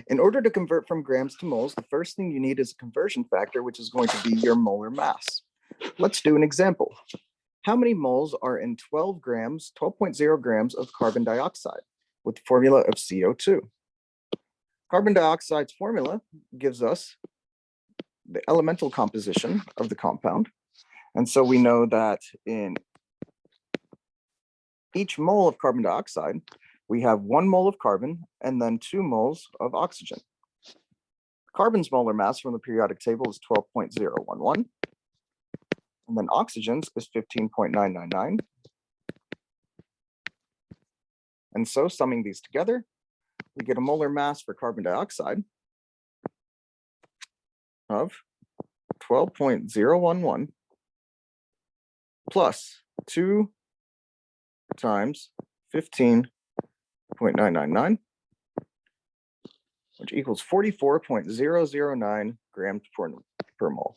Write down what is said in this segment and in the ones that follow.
In order to convert from grams to moles, the first thing you need is a conversion factor, which is going to be your molar mass. Let's do an example. How many moles are in 12.0 grams of carbon dioxide with the formula of CO2? Carbon dioxide's formula gives us the elemental composition of the compound. And so we know that in each mole of carbon dioxide, we have 1 mole of carbon and then 2 moles of oxygen. Carbon's molar mass from the periodic table is 12.011. And then oxygen's is 15.999. And so summing these together, we get a molar mass for carbon dioxide of 12.011 plus 2 times 15.999, which equals 44.009 grams per mole.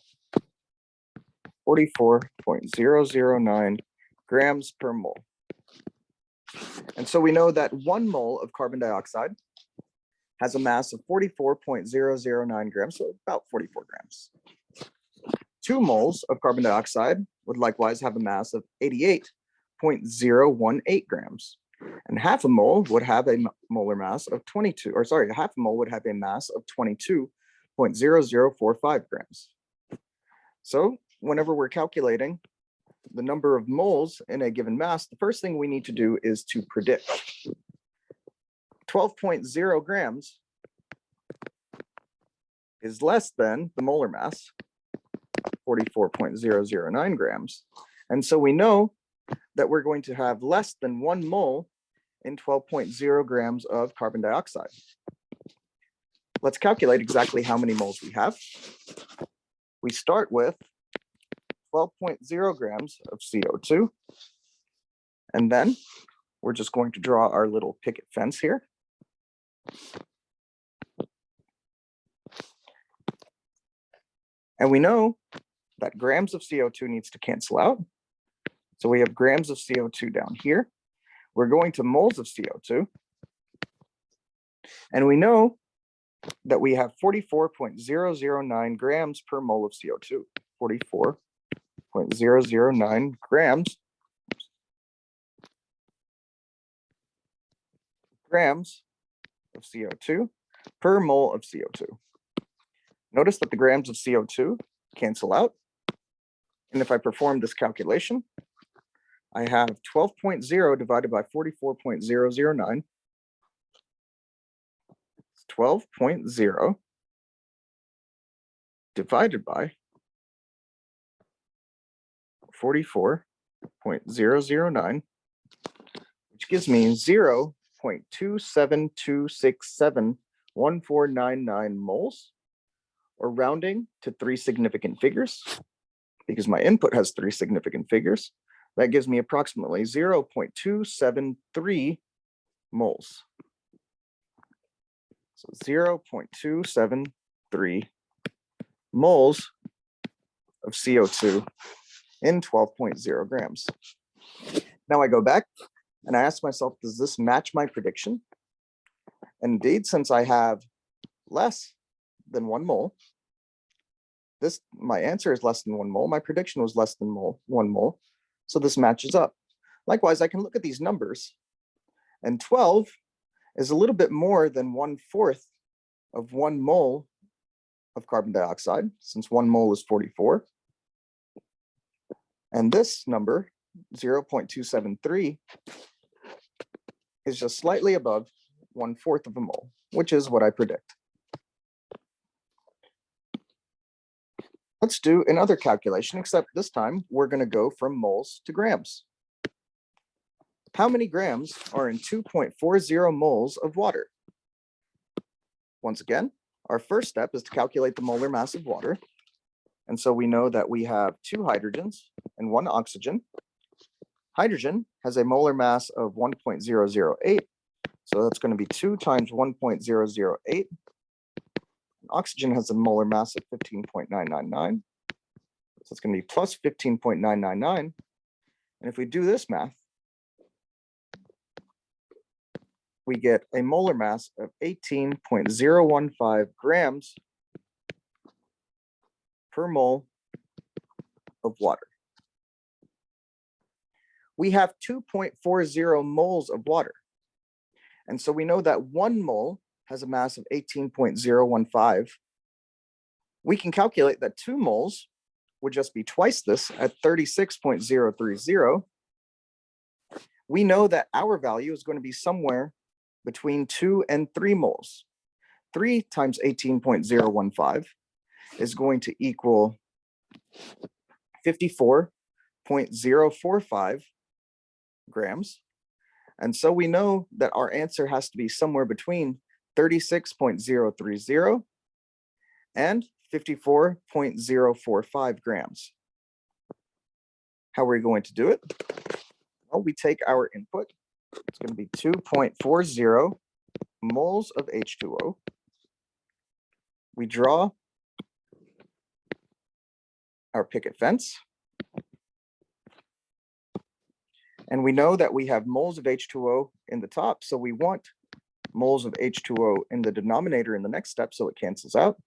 44.009 grams per mole. And so we know that 1 mole of carbon dioxide has a mass of 44.009 grams, so about 44 grams. 2 moles of carbon dioxide would likewise have a mass of 88.018 grams. And half a mole would have a molar mass of 22.0045 grams. So whenever we're calculating the number of moles in a given mass, the first thing we need to do is to predict. 12.0 grams is less than the molar mass, 44.009 grams. And so we know that we're going to have less than 1 mole in 12.0 grams of carbon dioxide. Let's calculate exactly how many moles we have. We start with 12.0 grams of CO2. And then we're just going to draw our little picket fence here. And we know that grams of CO2 needs to cancel out. So we have grams of CO2 down here. We're going to moles of CO2. And we know that we have 44.009 grams per mole of CO2. 44.009 grams of CO2 per mole of CO2. Notice that the grams of CO2 cancel out. And if I perform this calculation, I have 12.0 divided by 44.009. 12.0 divided by 44.009, which gives me 0.272671499 moles, or rounding to 3 significant figures, because my input has 3 significant figures, that gives me approximately 0.273 moles. So 0.273 moles of CO2 in 12.0 grams. Now I go back and I ask myself, does this match my prediction? Indeed, since I have less than 1 mole, my answer is less than 1 mole. My prediction was less than 1 mole. So this matches up. Likewise, I can look at these numbers, and 12 is a little bit more than 1/4 of 1 mole of carbon dioxide, since 1 mole is 44. And this number, 0.273, is just slightly above 1/4 of a mole, which is what I predict. Let's do another calculation, except this time we're going to go from moles to grams. How many grams are in 2.40 moles of water? Once again, our first step is to calculate the molar mass of water. And so we know that we have 2 hydrogens and 1 oxygen. Hydrogen has a molar mass of 1.008. So that's going to be 2 times 1.008. Oxygen has a molar mass of 15.999. So it's going to be plus 15.999. And if we do this math, we get a molar mass of 18.015 grams per mole of water. We have 2.40 moles of water. And so we know that 1 mole has a mass of 18.015. We can calculate that 2 moles would just be twice this at 36.030. We know that our value is going to be somewhere between 2 and 3 moles. 3 times 18.015 is going to equal 54.045 grams. And so we know that our answer has to be somewhere between 36.030 and 54.045 grams. How are we going to do it? Well, we take our input. It's going to be 2.40 moles of H2O. We draw our picket fence. And we know that we have moles of H2O in the top, so we want moles of H2O in the denominator in the next step, so it cancels out.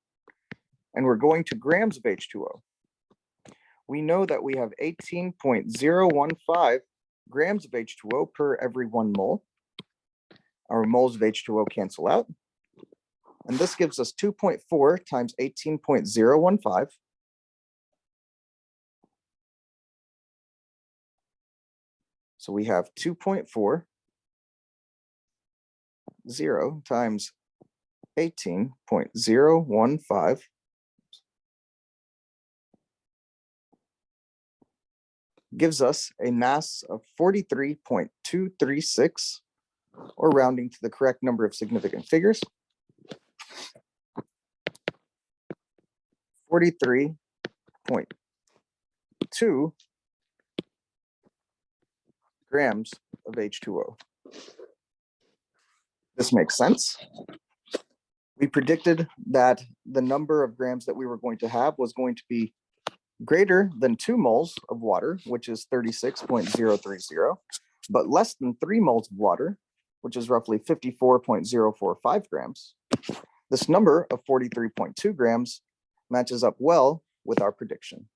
And we're going to grams of H2O. We know that we have 18.015 grams of H2O per every 1 mole. Our moles of H2O cancel out. And this gives us 2.4 times 18.015. So we have 2.40 times 18.015 gives us a mass of 43.236, or rounding to the correct number of significant figures, 43.2 grams of H2O. This makes sense. We predicted that the number of grams that we were going to have was going to be greater than 2 moles of water, which is 36.030, but less than 3 moles of water, which is roughly 54.045 grams. This number of 43.2 grams matches up well with our prediction.